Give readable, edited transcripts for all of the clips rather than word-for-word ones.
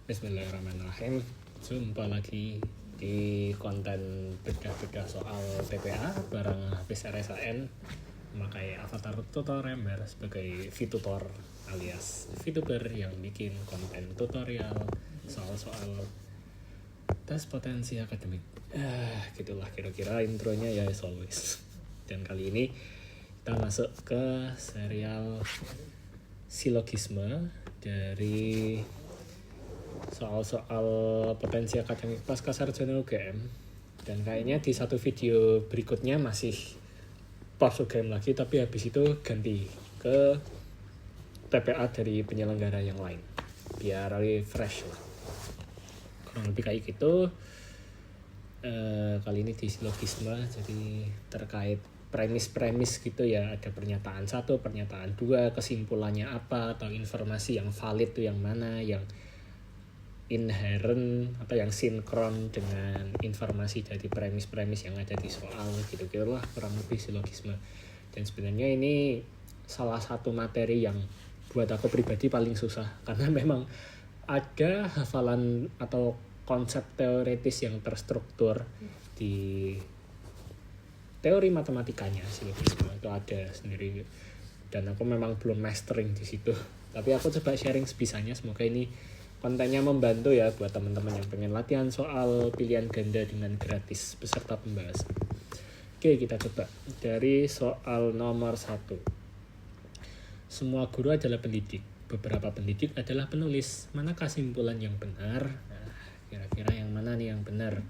Bismillahirrahmanirrahim. Jumpa lagi di konten bedah-bedah soal TPA bareng Hafiz RSAN memakai avatar tutor ember sebagai VTutor alias VTuber yang bikin konten tutorial soal-soal tes potensi akademik. Gitulah kira-kira intronya ya as always. Dan kali ini kita masuk ke serial silogisme dari soal-soal potensi akademik pasca sarjana UGM. Dan kayaknya di satu video berikutnya masih pas UGM lagi, tapi habis itu ganti ke TPA dari penyelenggara yang lain biar refresh lah, kurang lebih kayak gitu. Kali ini di silogisme, jadi terkait premis-premis gitu ya, ada pernyataan 1, pernyataan 2, kesimpulannya apa, atau informasi yang valid itu yang mana, yang inherent atau yang sinkron dengan informasi dari premis-premis yang ada di soal, gitu-gitu lah kurang lebih silogisme. Dan sebenarnya ini salah satu materi yang buat aku pribadi paling susah, karena memang ada hafalan atau konsep teoretis yang terstruktur di teori matematikanya. Silogisme itu ada sendiri dan aku memang belum mastering di situ, tapi aku coba sharing sebisanya. Semoga ini kontennya membantu ya buat teman-teman yang pengen latihan soal pilihan ganda dengan gratis beserta pembahasan. Oke, kita coba dari soal nomor 1. Semua guru adalah pendidik, beberapa pendidik adalah penulis. Mana kesimpulan yang benar? Nah, kira-kira yang mana nih yang benar?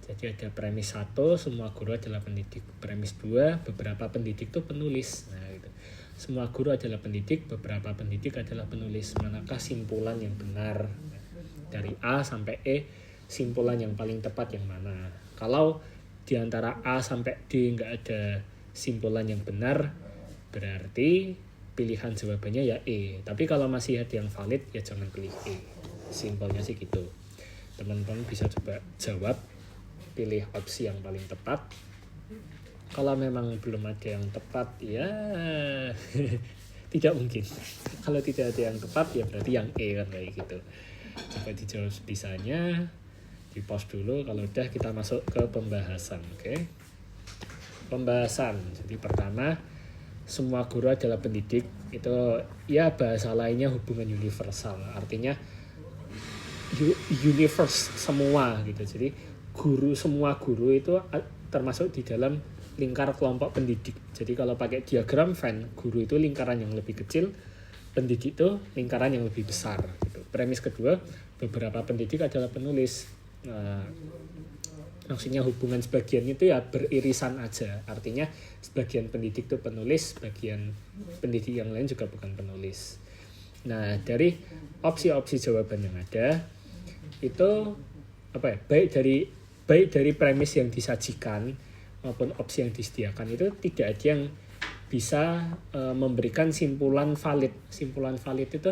Jadi ada premis 1, semua guru adalah pendidik. Premis 2, beberapa pendidik itu penulis. Nah, gitu. Semua guru adalah pendidik, beberapa pendidik adalah penulis. Manakah simpulan yang benar? Dari A sampai E, simpulan yang paling tepat yang mana? Kalau di antara A sampai D nggak ada simpulan yang benar, berarti pilihan jawabannya ya E. Tapi kalau masih ada yang valid, ya jangan pilih E. Simpelnya sih gitu. Teman-teman bisa coba jawab, pilih opsi yang paling tepat. Kalau memang belum ada yang tepat, ya tidak mungkin. Kalau tidak ada yang tepat, ya berarti yang E kan, kayak gitu. Coba dijawab sebisanya, di pause dulu. Kalau udah, kita masuk ke pembahasan. Oke. Pembahasan. Jadi pertama, semua guru adalah pendidik. Itu ya bahasa lainnya hubungan universal. Artinya universe semua gitu. Jadi semua guru itu termasuk di dalam lingkar kelompok pendidik. Jadi kalau pakai diagram Venn, guru itu lingkaran yang lebih kecil, pendidik itu lingkaran yang lebih besar gitu. Premis kedua, beberapa pendidik adalah penulis. Maksudnya hubungan sebagian itu ya beririsan aja. Artinya sebagian pendidik itu penulis, sebagian pendidik yang lain juga bukan penulis. Nah, dari opsi-opsi jawaban yang ada itu apa ya? Baik dari premis yang disajikan maupun opsi yang disediakan itu tidak ada yang bisa memberikan simpulan valid. Simpulan valid itu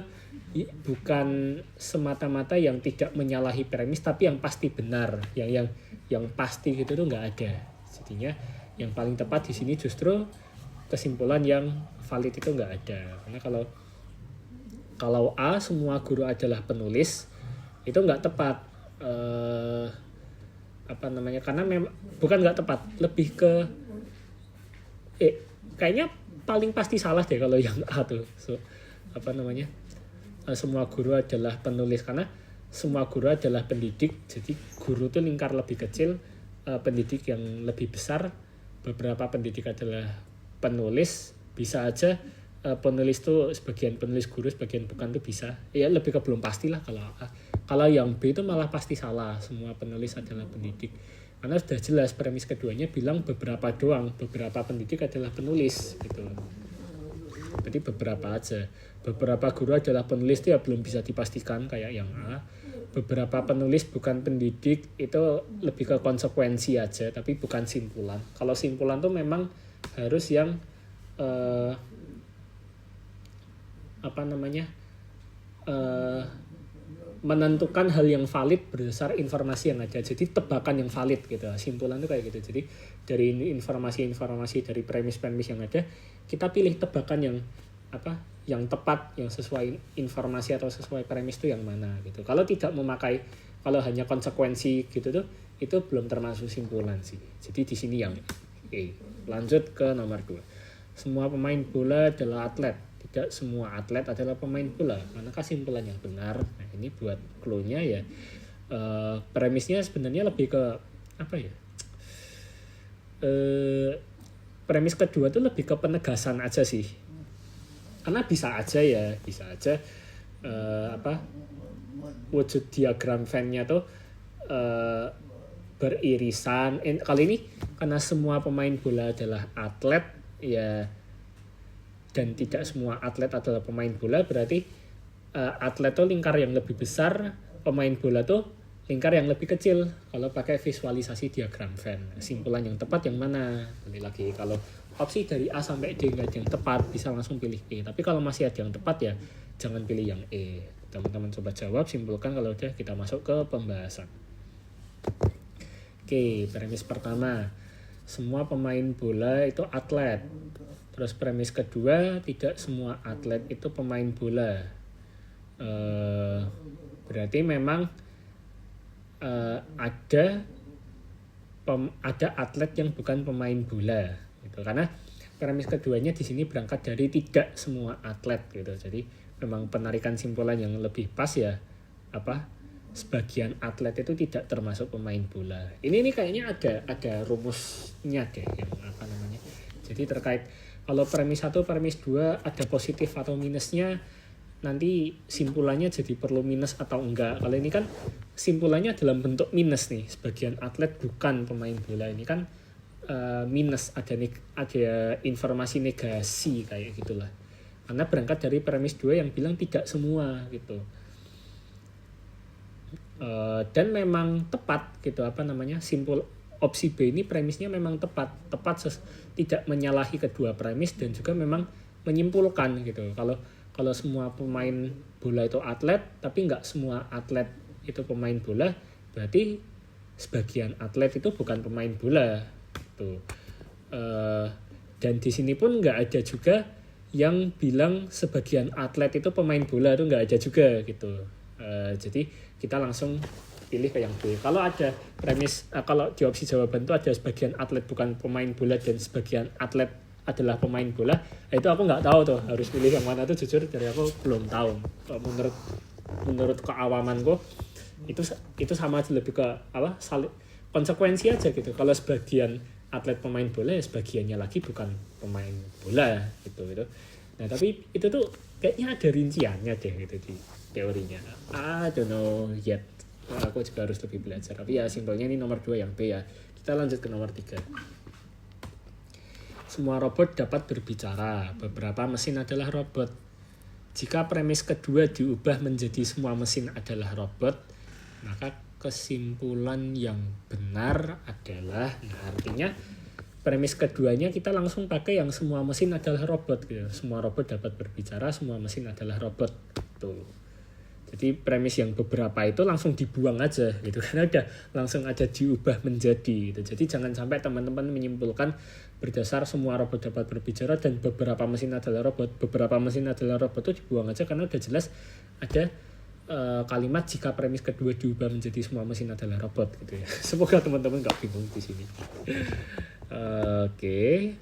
bukan semata-mata yang tidak menyalahi premis, tapi yang pasti benar, yang pasti gitu tuh nggak ada. Jadinya yang paling tepat di sini justru kesimpulan yang valid itu nggak ada. Karena kalau A, semua guru adalah penulis, itu nggak tepat. Karena memang bukan nggak tepat, lebih ke kayaknya paling pasti salah deh kalau yang A tuh. Semua guru adalah penulis, karena semua guru adalah pendidik. Jadi guru itu lingkar lebih kecil, pendidik yang lebih besar, beberapa pendidik adalah penulis. Bisa aja penulis tuh sebagian penulis guru, sebagian bukan, tuh bisa. Ya lebih ke belum pastilah kalau A. Kalau yang B itu malah pasti salah, semua penulis adalah pendidik. Karena sudah jelas premis keduanya bilang beberapa doang, beberapa pendidik adalah penulis gitu. Jadi beberapa aja. Beberapa guru adalah penulis itu ya belum bisa dipastikan kayak yang A. Beberapa penulis bukan pendidik itu lebih ke konsekuensi aja, tapi bukan simpulan. Kalau simpulan tuh memang harus yang menentukan hal yang valid berdasar informasi yang ada. Jadi tebakan yang valid gitu. Simpulan itu kayak gitu. Jadi dari informasi-informasi dari premis-premis yang ada, kita pilih tebakan yang yang tepat, yang sesuai informasi atau sesuai premis itu yang mana gitu. Kalau tidak memakai, kalau hanya konsekuensi gitu tuh, itu belum termasuk simpulan sih. Jadi di sini yang lanjut ke nomor 2. Semua pemain bola adalah atlet. Tidak semua atlet adalah pemain bola. Manakah simpulan yang benar? Nah, ini buat clue-nya ya. Premisnya sebenarnya lebih ke apa ya? Premis kedua tuh lebih ke penegasan aja sih. Karena bisa aja wujud diagram Venn-nya tuh beririsan. Kali ini karena semua pemain bola adalah atlet ya, dan tidak semua atlet adalah pemain bola, berarti atlet tuh lingkar yang lebih besar, pemain bola tuh lingkar yang lebih kecil kalau pakai visualisasi diagram Venn. Simpulan yang tepat yang mana? Nanti lagi kalau opsi dari A sampai D nggak ada yang tepat, bisa langsung pilih E. Tapi kalau masih ada yang tepat ya jangan pilih yang E. Teman-teman coba jawab, simpulkan kalau udah, kita masuk ke pembahasan. Oke, premis pertama, semua pemain bola itu atlet. Terus premis kedua, tidak semua atlet itu pemain bola. Berarti memang ada atlet yang bukan pemain bola gitu. Karena premis keduanya di sini berangkat dari tidak semua atlet gitu. Jadi memang penarikan simpulan yang lebih pas ya sebagian atlet itu tidak termasuk pemain bola. Ini kayaknya ada rumusnya deh yang Jadi terkait kalau premis 1, premis 2 ada positif atau minusnya, nanti simpulannya jadi perlu minus atau enggak. Kalau ini kan simpulannya dalam bentuk minus nih, sebagian atlet bukan pemain bola, ini kan minus, ada informasi negasi kayak gitulah. Karena berangkat dari premis 2 yang bilang tidak semua gitu. Dan memang tepat gitu simpul opsi B ini premisnya memang tepat tidak menyalahi kedua premis, dan juga memang menyimpulkan gitu. Kalau semua pemain bola itu atlet, tapi nggak semua atlet itu pemain bola, berarti sebagian atlet itu bukan pemain bola gitu. Dan di sini pun nggak ada juga yang bilang sebagian atlet itu pemain bola, itu nggak ada juga gitu. Jadi kita langsung pilih ke yang B. Kalau ada premis, kalau di opsi jawaban itu ada sebagian atlet bukan pemain bola dan sebagian atlet adalah pemain bola, itu aku nggak tahu tuh harus pilih yang mana tuh, jujur dari aku belum tahu. Menurut keawamanku itu sama aja, lebih ke konsekuensi aja gitu. Kalau sebagian atlet pemain bola ya sebagiannya lagi bukan pemain bola gitu. Nah tapi itu tuh kayaknya ada rinciannya deh gitu di teorinya. I don't know yet. Aku juga harus lebih belajar. Tapi ya simpelnya ini nomor 2 yang B ya. Kita lanjut ke nomor 3. Semua robot dapat berbicara. Beberapa mesin adalah robot. Jika premis kedua diubah menjadi semua mesin adalah robot, maka kesimpulan yang benar adalah, artinya premis keduanya kita langsung pakai yang semua mesin adalah robot gitu. Semua robot dapat berbicara, semua mesin adalah robot tuh. Jadi premis yang beberapa itu langsung dibuang aja gitu, karena udah langsung aja diubah menjadi gitu. Jadi jangan sampai teman-teman menyimpulkan berdasar semua robot dapat berbicara dan beberapa mesin adalah robot. Beberapa mesin adalah robot itu dibuang aja karena udah jelas ada kalimat jika premis kedua diubah menjadi semua mesin adalah robot gitu ya. Semoga teman-teman nggak bingung di sini. Oke.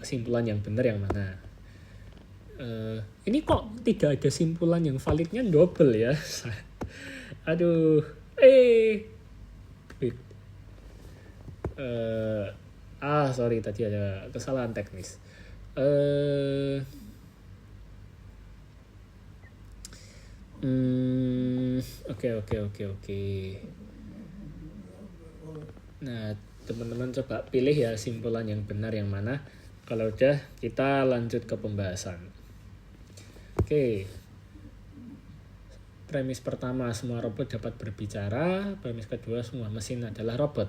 Kesimpulan yang benar yang mana? Ini kok tidak ada simpulan yang validnya double ya? Aduh. Sorry tadi ada kesalahan teknis. Oke. Nah, teman-teman coba pilih ya simpulan yang benar yang mana. Kalau udah, kita lanjut ke pembahasan. Oke. Premis pertama, semua robot dapat berbicara. Premis kedua, semua mesin adalah robot.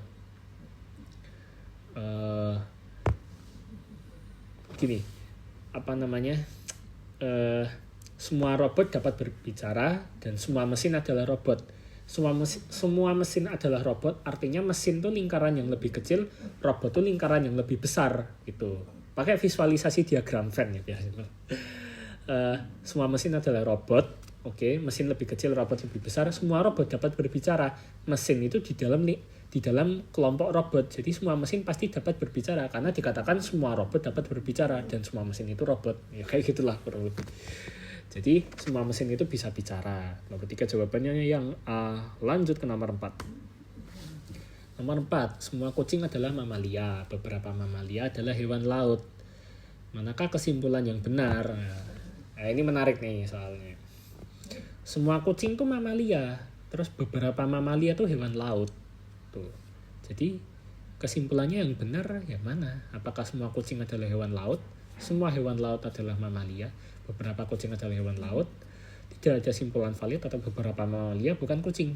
Semua robot dapat berbicara dan semua mesin adalah robot. Semua mesin adalah robot, artinya mesin tuh lingkaran yang lebih kecil, robot tuh lingkaran yang lebih besar gitu. pakai visualisasi diagram Venn ya biasanya. Semua mesin adalah robot. Oke, mesin lebih kecil, robot lebih besar. Semua robot dapat berbicara. Mesin itu di dalam kelompok robot. Jadi semua mesin pasti dapat berbicara karena dikatakan semua robot dapat berbicara dan semua mesin itu robot. Ya kayak gitulah kurang lebih. Jadi semua mesin itu bisa bicara. Nomor 3 jawabannya yang A. Lanjut ke nomor 4. Nomor 4, semua kucing adalah mamalia. Beberapa mamalia adalah hewan laut. Manakah kesimpulan yang benar? Nah, ini menarik nih soalnya. Semua kucing tuh mamalia, terus beberapa mamalia tuh hewan laut. Tuh. Jadi kesimpulannya yang benar yang mana? Apakah semua kucing adalah hewan laut? Semua hewan laut adalah mamalia. Beberapa kucing adalah hewan laut. Tidak ada simpulan valid atau beberapa mamalia bukan kucing.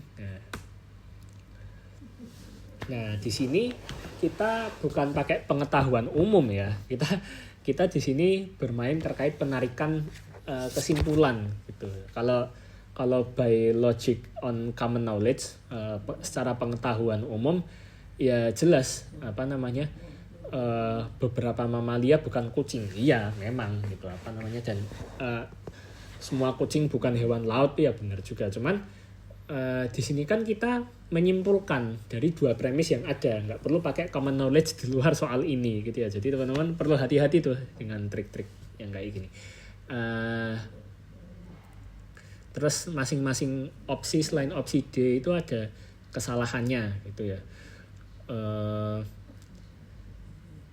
Nah, di sini kita bukan pakai pengetahuan umum ya. Kita di sini bermain terkait penarikan kesimpulan gitu. Kalau by logic on common knowledge, secara pengetahuan umum ya jelas beberapa mamalia bukan kucing. Iya, memang gitu dan semua kucing bukan hewan laut ya benar juga. Cuman di sini kan kita menyimpulkan dari dua premis yang ada, nggak perlu pakai common knowledge di luar soal ini gitu ya. Jadi teman-teman perlu hati-hati tuh dengan trik-trik yang kayak gini. Terus masing-masing opsi selain opsi D itu ada kesalahannya gitu ya.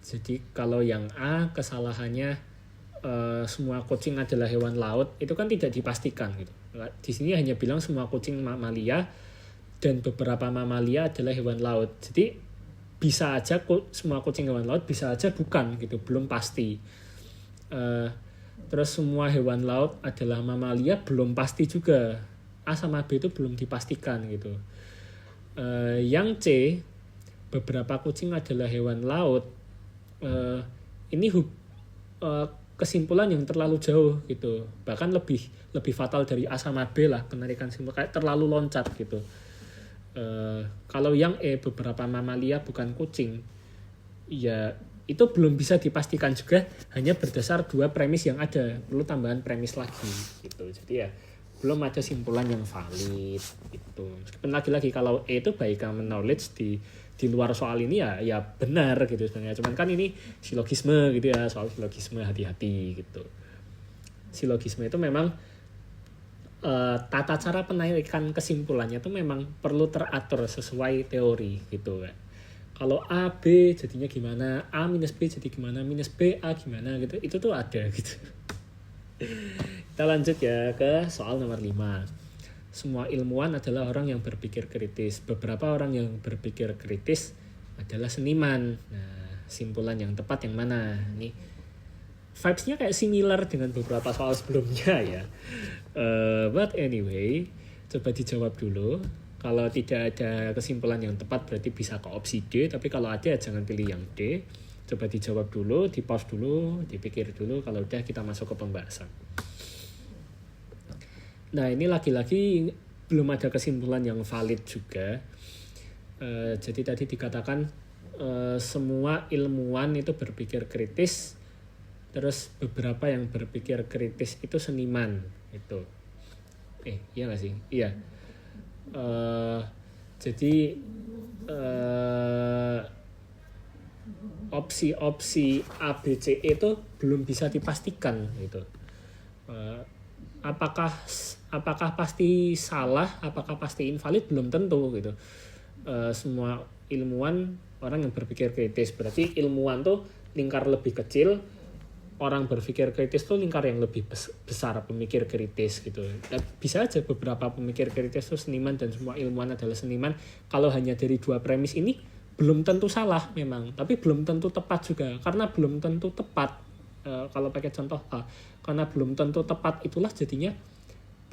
Jadi kalau yang A kesalahannya semua kucing adalah hewan laut, itu kan tidak dipastikan gitu. Di sini hanya bilang semua kucing mamalia dan beberapa mamalia adalah hewan laut. Jadi bisa aja semua kucing hewan laut, bisa aja bukan gitu, belum pasti. Terus semua hewan laut adalah mamalia, belum pasti juga. A sama B itu belum dipastikan gitu. Yang C, beberapa kucing adalah hewan laut. Ini kesimpulan yang terlalu jauh gitu, bahkan lebih fatal dari A sama B lah, penarikan simpul kayak terlalu loncat gitu. Kalau yang E, beberapa mamalia bukan kucing, ya itu belum bisa dipastikan juga, hanya berdasar dua premis yang ada, perlu tambahan premis lagi gitu. Jadi ya belum ada simpulan yang valid gitu. Lagi-lagi kalau E itu by common knowledge di luar soal ini ya benar gitu sebenarnya. Cuman kan ini silogisme gitu ya, soal silogisme hati-hati gitu. Silogisme itu memang tata cara penarikan kesimpulannya itu memang perlu teratur sesuai teori gitu kan. Kalau A, B jadinya gimana, A minus B jadi gimana, minus B, A gimana gitu, itu tuh ada gitu. Kita lanjut ya ke soal nomor 5. Semua ilmuwan adalah orang yang berpikir kritis. Beberapa orang yang berpikir kritis adalah seniman. Nah, simpulan yang tepat yang mana? Ini vibes-nya kayak similar dengan beberapa soal sebelumnya ya. But anyway, coba dijawab dulu. Kalau tidak ada kesimpulan yang tepat berarti bisa ke opsi D. Tapi kalau ada jangan pilih yang D. Coba dijawab dulu, di pause dulu, dipikir dulu. Kalau udah kita masuk ke pembahasan. Nah ini lagi-lagi belum ada kesimpulan yang valid juga. Jadi tadi dikatakan semua ilmuwan itu berpikir kritis. Terus beberapa yang berpikir kritis itu seniman itu. Iya nggak sih? Iya. Jadi opsi-opsi A, B, C itu belum bisa dipastikan gitu. Apakah pasti salah, apakah pasti invalid, belum tentu gitu. Semua ilmuwan orang yang berpikir kritis, berarti ilmuwan tuh lingkar lebih kecil, orang berpikir kritis tuh lingkar yang lebih besar, pemikir kritis gitu. Dan bisa aja beberapa pemikir kritis tuh seniman dan semua ilmuwan adalah seniman. Kalau hanya dari dua premis ini belum tentu salah memang, tapi belum tentu tepat juga. Karena belum tentu tepat, kalau pakai contoh A, karena belum tentu tepat itulah jadinya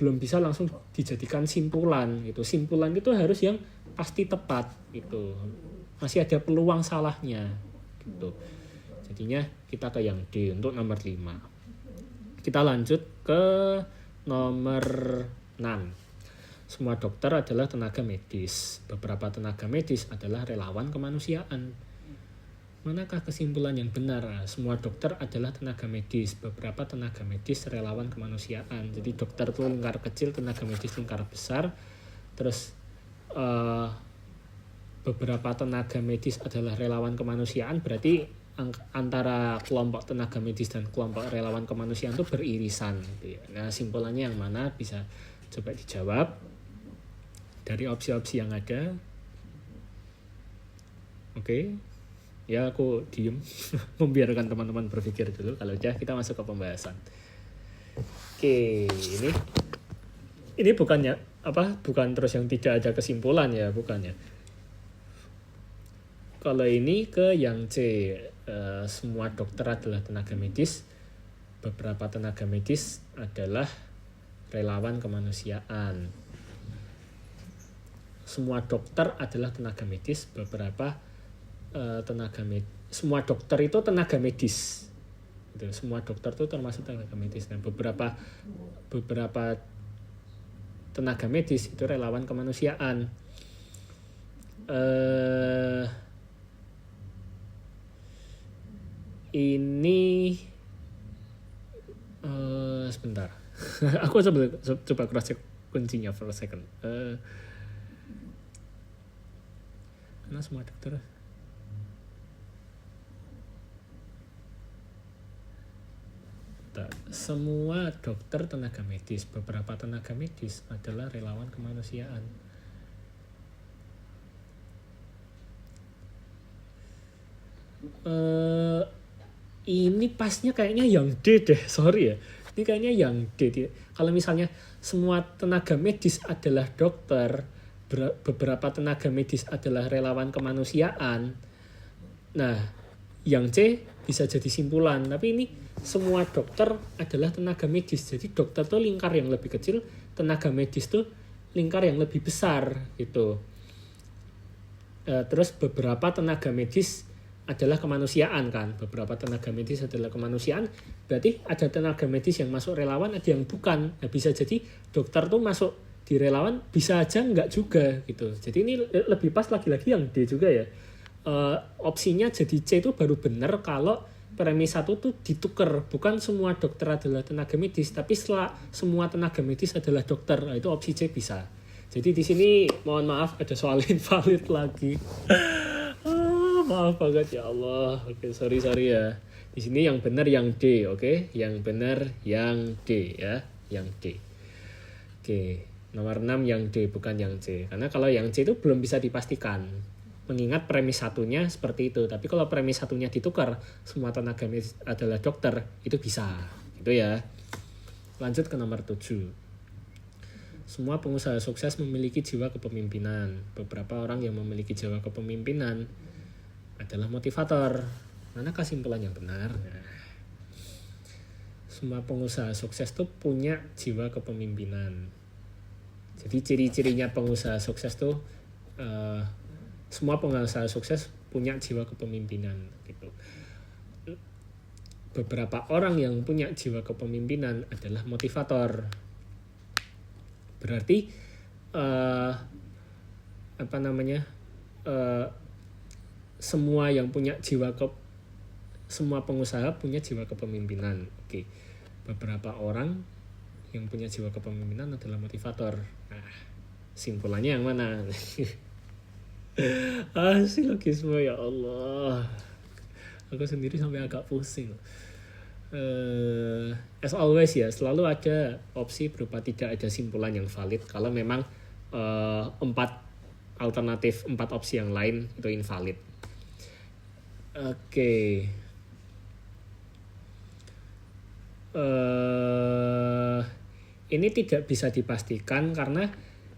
belum bisa langsung dijadikan simpulan gitu. Simpulan itu harus yang pasti tepat gitu. Masih ada peluang salahnya gitu. Jadinya kita ke yang D untuk nomor 5. Kita lanjut ke nomor 6. Semua dokter adalah tenaga medis. Beberapa tenaga medis adalah relawan kemanusiaan. Manakah kesimpulan yang benar? Semua dokter adalah tenaga medis. Beberapa tenaga medis relawan kemanusiaan. Jadi dokter itu lingkar kecil, tenaga medis lingkar besar. Terus beberapa tenaga medis adalah relawan kemanusiaan. Berarti antara kelompok tenaga medis dan kelompok relawan kemanusiaan itu beririsan. Nah, simpulannya yang mana? Bisa coba dijawab dari opsi-opsi yang ada. Oke. Ya aku diem membiarkan teman-teman berpikir dulu. Kalau udah kita masuk ke pembahasan. Oke, ini bukannya bukan terus yang tidak ada kesimpulan ya, bukannya. Kalau ini ke yang C, semua dokter adalah tenaga medis, beberapa tenaga medis adalah relawan kemanusiaan. Semua dokter adalah tenaga medis, beberapa semua dokter itu tenaga medis. Gitu. Semua dokter itu termasuk tenaga medis. Nah, beberapa tenaga medis itu relawan kemanusiaan. Ini sebentar. Aku coba cross check kuncinya for a second. Karena semua dokter semua dokter tenaga medis, beberapa tenaga medis adalah relawan kemanusiaan. Ini pasnya kayaknya yang D deh, sorry ya. Ini kayaknya yang D. Kalau misalnya semua tenaga medis adalah dokter, beberapa tenaga medis adalah relawan kemanusiaan. Nah, yang C bisa jadi simpulan. Tapi ini semua dokter adalah tenaga medis. Jadi dokter tuh lingkar yang lebih kecil, tenaga medis tuh lingkar yang lebih besar gitu. Terus beberapa tenaga medis adalah kemanusiaan kan. Beberapa tenaga medis adalah kemanusiaan. Berarti ada tenaga medis yang masuk relawan, ada yang bukan. Nah, bisa jadi dokter tuh masuk di relawan, bisa aja enggak juga gitu. Jadi ini lebih pas lagi-lagi yang D juga ya. Opsinya jadi C itu baru benar kalau premis 1 tuh ditukar, bukan semua dokter adalah tenaga medis, tapi setelah semua tenaga medis adalah dokter. Nah, itu opsi C bisa. Jadi di sini mohon maaf ada soal invalid lagi. Maaf banget ya Allah. Oke, sorry ya. Di sini yang benar yang D, oke? Yang benar yang D ya, yang D. Oke, nomor 6 yang D bukan yang C. Karena kalau yang C itu belum bisa dipastikan. Mengingat premis satunya seperti itu. Tapi kalau premis satunya ditukar, semua tenaga medis adalah dokter, itu bisa. Gitu ya. Lanjut ke nomor 7. Semua pengusaha sukses memiliki jiwa kepemimpinan. Beberapa orang yang memiliki jiwa kepemimpinan adalah motivator. Manakah kesimpulan yang benar? Nah, semua pengusaha sukses tuh punya jiwa kepemimpinan. Jadi ciri-cirinya pengusaha sukses tuh semua pengusaha sukses punya jiwa kepemimpinan gitu. Beberapa orang yang punya jiwa kepemimpinan adalah motivator. Berarti semua pengusaha punya jiwa kepemimpinan. Oke. Beberapa orang yang punya jiwa kepemimpinan adalah motivator. Nah, simpulannya yang mana? Silogisme ya Allah, aku sendiri sampai agak pusing. As always ya, selalu ada opsi berupa tidak ada simpulan yang valid kalau memang 4 opsi yang lain itu invalid. Oke. Ini tidak bisa dipastikan karena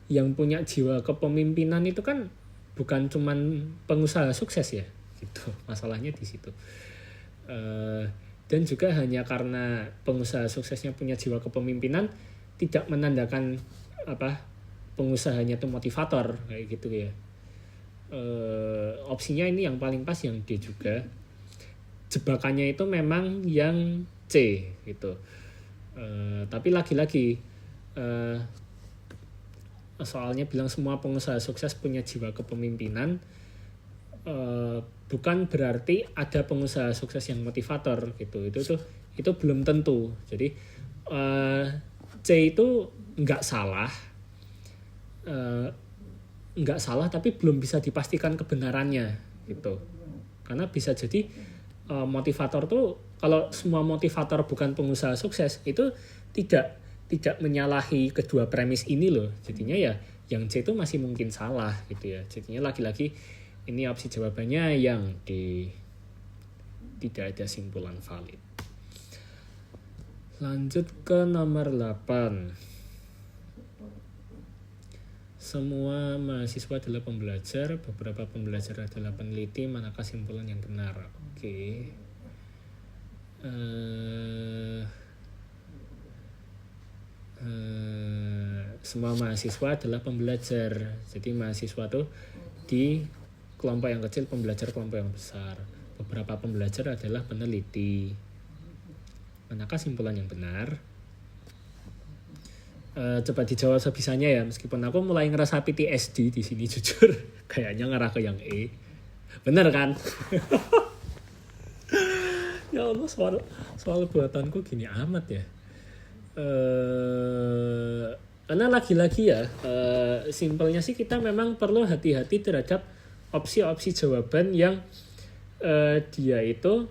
yang punya jiwa kepemimpinan itu kan bukan cuman pengusaha sukses ya, gitu. Masalahnya di situ. Dan juga hanya karena pengusaha suksesnya punya jiwa kepemimpinan tidak menandakan pengusahanya itu motivator kayak gitu ya. Opsinya ini yang paling pas yang D juga. Jebakannya itu memang yang C gitu. Tapi lagi-lagi soalnya bilang semua pengusaha sukses punya jiwa kepemimpinan, bukan berarti ada pengusaha sukses yang motivator gitu. Itu belum tentu. Jadi C itu nggak salah, tapi belum bisa dipastikan kebenarannya gitu. Karena bisa jadi motivator tuh, kalau semua motivator bukan pengusaha sukses, itu tidak menyalahi kedua premis ini loh. Jadinya ya yang C itu masih mungkin salah gitu ya. Jadinya lagi-lagi ini opsi jawabannya yang D, tidak ada simpulan valid. Lanjut ke nomor 8. Semua mahasiswa adalah pembelajar, beberapa pembelajar adalah peneliti, manakah simpulan yang benar? Oke. Semua mahasiswa adalah pembelajar. Jadi mahasiswa tuh di kelompok yang kecil, pembelajar kelompok yang besar. Beberapa pembelajar adalah peneliti. Manakah simpulan yang benar? Coba dijawab sebisanya ya, meskipun aku mulai ngerasa PTSD di sini jujur. Kayaknya ngarah ke yang E. Bener kan? Ya Allah, soal buatanku gini amat ya. Karena lagi-lagi ya, simpelnya sih kita memang perlu hati-hati terhadap opsi-opsi jawaban yang dia itu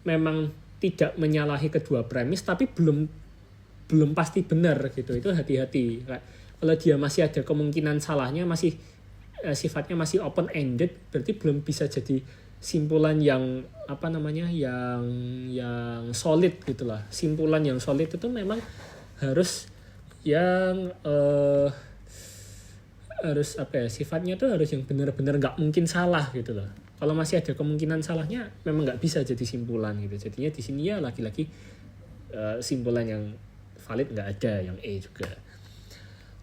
memang tidak menyalahi kedua premis tapi belum pasti benar gitu. Itu hati-hati. Kalau dia masih ada kemungkinan salahnya, masih sifatnya masih open ended, berarti belum bisa jadi simpulan yang yang solid gitulah. Simpulan yang solid itu memang harus yang sifatnya tuh harus yang benar-benar nggak mungkin salah gitu loh. Kalau masih ada kemungkinan salahnya, memang nggak bisa jadi simpulan gitu. Jadinya di sini ya lagi-lagi simpulan yang valid nggak ada, yang E juga.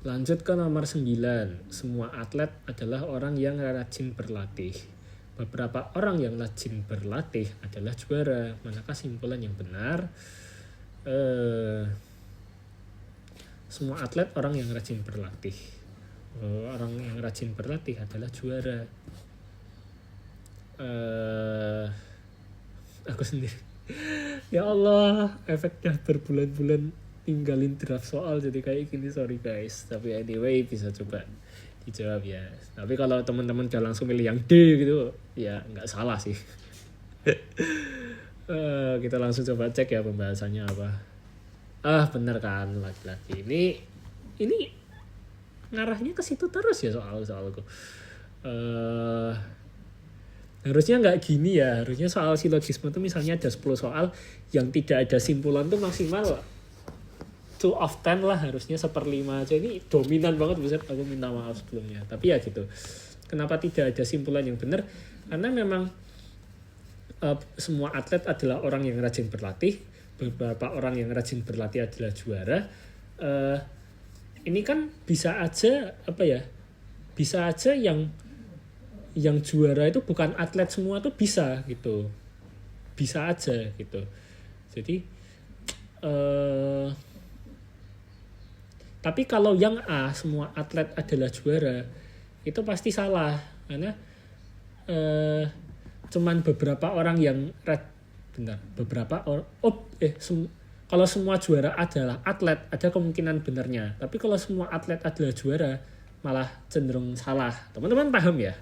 Lanjut ke nomor 9. Semua atlet adalah orang yang rajin berlatih. Beberapa orang yang rajin berlatih adalah juara. Manakah simpulan yang benar? Semua atlet orang yang rajin berlatih. Orang yang rajin berlatih adalah juara. Aku sendiri. Ya Allah, efeknya berbulan-bulan tinggalin draft soal jadi kayak gini, sorry guys. Tapi anyway bisa coba dijawab ya. Tapi kalau teman-teman udah langsung milih yang D gitu, ya nggak salah sih. Kita langsung coba cek ya pembahasannya apa. Bener kan, laki-laki ini ngarahnya ke situ terus ya soalku. Harusnya nggak gini ya. Harusnya soal silogisme itu misalnya ada 10 soal yang tidak ada simpulan tuh maksimal 2 of 10 lah, harusnya 1/5 aja. Ini dominan banget, buset, aku minta maaf sebelumnya. Tapi ya gitu. Kenapa tidak ada simpulan yang benar? Karena memang semua atlet adalah orang yang rajin berlatih. Beberapa orang yang rajin berlatih adalah juara. Ini kan bisa aja bisa aja yang juara itu bukan atlet semua tuh bisa gitu. Bisa aja gitu. Jadi tapi kalau yang A semua atlet adalah juara, itu pasti salah. Karena cuman beberapa orang yang kalau semua juara adalah atlet, ada kemungkinan benarnya. Tapi kalau semua atlet adalah juara, malah cenderung salah. Teman-teman paham ya?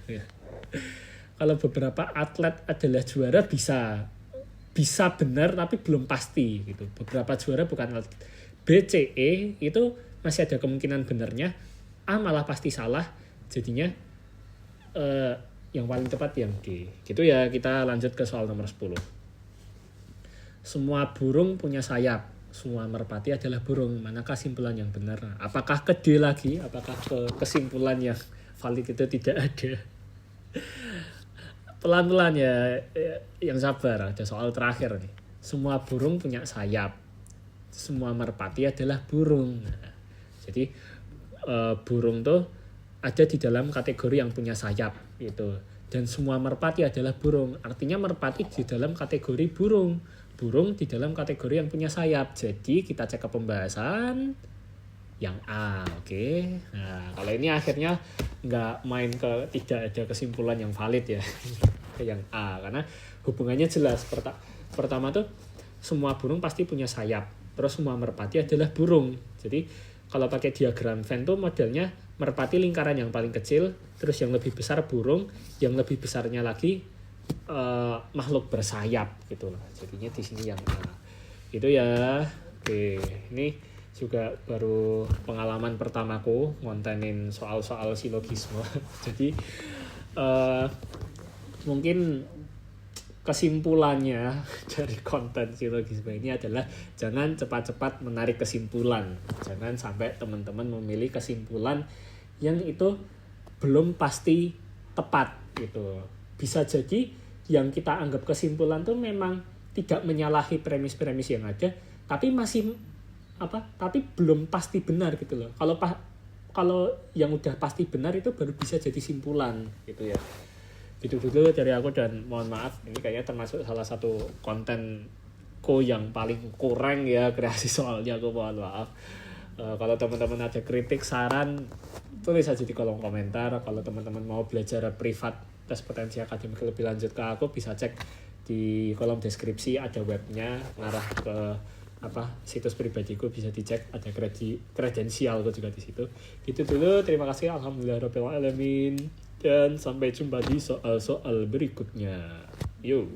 Kalau beberapa atlet adalah juara bisa benar tapi belum pasti gitu. Beberapa juara bukan atlet. B, C, E itu masih ada kemungkinan benarnya. A malah pasti salah. Jadinya yang paling tepat yang D. Gitu ya, kita lanjut ke soal nomor 10. Semua burung punya sayap. Semua merpati adalah burung. Manakah simpulan yang benar? Apakah ke D lagi? Apakah ke kesimpulan yang valid itu tidak ada? Pelan-pelan ya, yang sabar. Ada soal terakhir nih. Semua burung punya sayap. Semua merpati adalah burung. Nah, jadi burung tuh ada di dalam kategori yang punya sayap gitu. Dan semua merpati adalah burung. Artinya merpati di dalam kategori burung. Burung di dalam kategori yang punya sayap. Jadi kita cek ke pembahasan yang A, oke. Nah, kalau ini akhirnya nggak main ke tidak ada kesimpulan yang valid ya ke yang A, karena hubungannya jelas. Pertama tuh semua burung pasti punya sayap, terus semua merpati adalah burung. Jadi kalau pakai diagram Venn tuh modelnya merpati lingkaran yang paling kecil, terus yang lebih besar burung, yang lebih besarnya lagi makhluk bersayap gitu loh. Jadinya di sini yang A. Itu ya. Oke, ini juga baru pengalaman pertamaku ngontenin soal-soal silogisme. Jadi mungkin kesimpulannya dari konten silogisme ini adalah jangan cepat-cepat menarik kesimpulan. Jangan sampai teman-teman memilih kesimpulan yang itu belum pasti tepat gitu. Bisa jadi yang kita anggap kesimpulan tuh memang tidak menyalahi premis-premis yang ada, tapi masih tapi belum pasti benar gitu loh. Kalau yang udah pasti benar itu baru bisa jadi simpulan gitu ya. Gitu dulu dari aku, dan mohon maaf ini kayaknya termasuk salah satu kontenku yang paling kurang ya kreasi soalnya, aku mohon maaf. Kalau teman-teman ada kritik, saran, tulis aja di kolom komentar. Kalau teman-teman mau belajar privat tes potensi akademik lebih lanjut ke aku, bisa cek di kolom deskripsi, ada webnya ngarah ke situs pribadiku, bisa dicek, ada kredensialku juga di situ. Gitu dulu, terima kasih, alhamdulillahirabbil alamin, dan sampai jumpa di soal-soal berikutnya. Yo.